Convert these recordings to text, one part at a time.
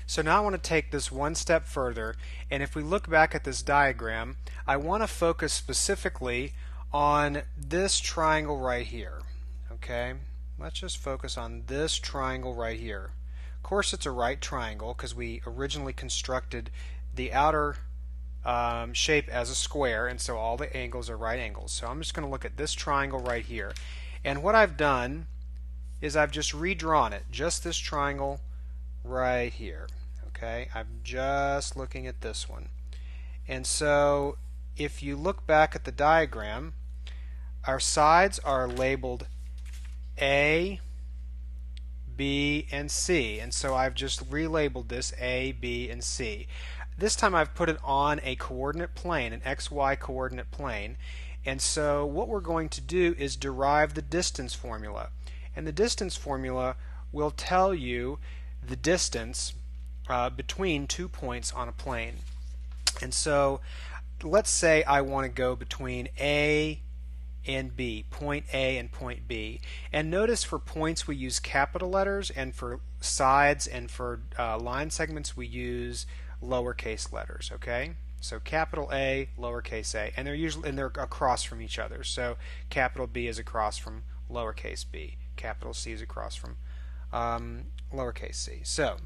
So now I want to take this one step further, and if we look back at this diagram, I want to focus specifically on this triangle right here. Okay, let's just focus on this triangle right here. Of course, it's a right triangle because we originally constructed the outer shape as a square, and so all the angles are right angles. So I'm just going to look at this triangle right here, and what I've done is I've just redrawn it, just this triangle right here. Okay, I'm just looking at this one. And so if you look back at the diagram, our sides are labeled A, B, and C. And so I've just relabeled this A, B, and C. This time I've put it on a coordinate plane, an XY coordinate plane. And so what we're going to do is derive the distance formula. And the distance formula will tell you the distance between 2 points on a plane. And so let's say I want to go between A and B, point A and point B. And notice for points we use capital letters, and for sides and for line segments we use lowercase letters. Okay, so capital A, lowercase a, and they're across from each other. So capital B is across from lowercase b, capital C is across from lowercase c. So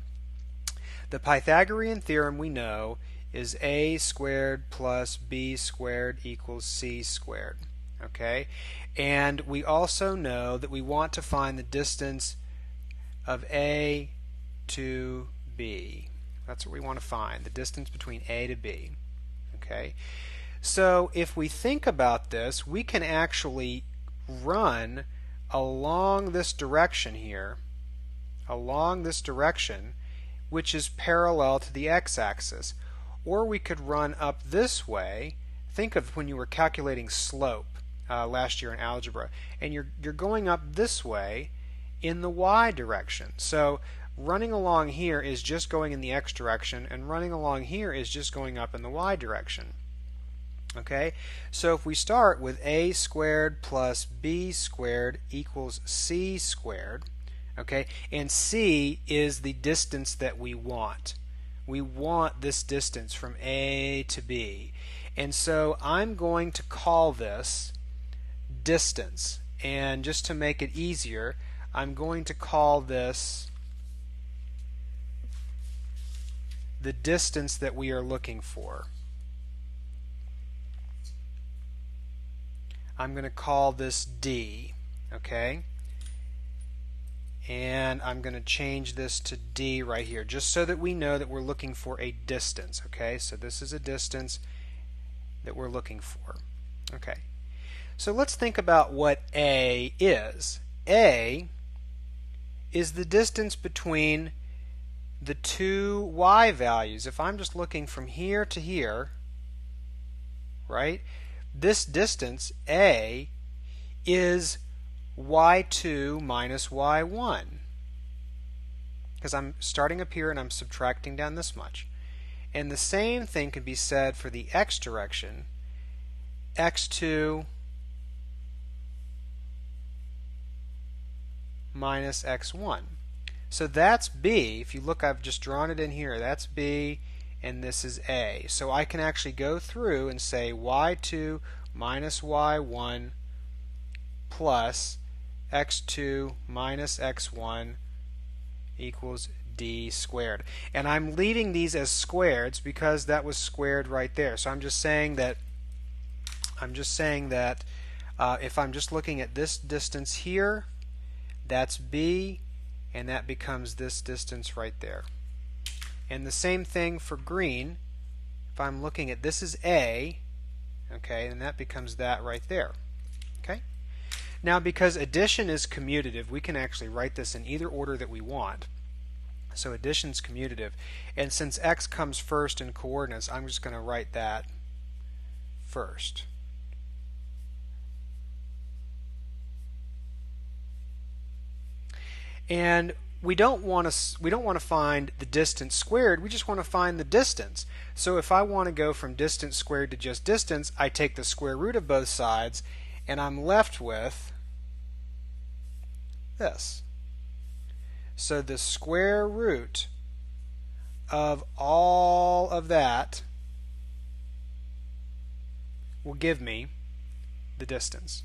the Pythagorean theorem we know is a squared plus b squared equals c squared. Okay, and we also know that we want to find the distance of A to B. That's what we want to find, the distance between A to B. Okay, so if we think about this, we can actually run along this direction here, along this direction, which is parallel to the x-axis. Or we could run up this way. Think of when you were calculating slope last year in algebra, and you're going up this way in the y direction. So running along here is just going in the x direction, and running along here is just going up in the y direction. Okay, so if we start with a squared plus b squared equals c squared, okay, and c is the distance that we want. We want this distance from A to B. And so I'm going to call this distance. And just to make it easier, I'm going to call this the distance that we are looking for. I'm going to call this D. Okay? And I'm going to change this to D right here, just so that we know that we're looking for a distance. Okay, so this is a distance that we're looking for. Okay, so let's think about what A is. A is the distance between the two y values. If I'm just looking from here to here, right, this distance, A, is y2 minus y1, because I'm starting up here and I'm subtracting down this much. And the same thing can be said for the x direction, x2 minus x1. So that's B. If you look, I've just drawn it in here. That's B, and this is A. So I can actually go through and say y2 minus y1 plus x2 minus x1 equals D squared. And I'm leaving these as squareds because that was squared right there. So I'm just saying that if I'm just looking at this distance here, that's B, and that becomes this distance right there. And the same thing for green. If I'm looking at this is A, okay, and that becomes that right there. Okay? Now, because addition is commutative, we can actually write this in either order that we want. So addition is commutative. And since x comes first in coordinates, I'm just going to write that first. And we don't want to find the distance squared, we just want to find the distance. So if I want to go from distance squared to just distance, I take the square root of both sides, and I'm left with this. So the square root of all of that will give me the distance.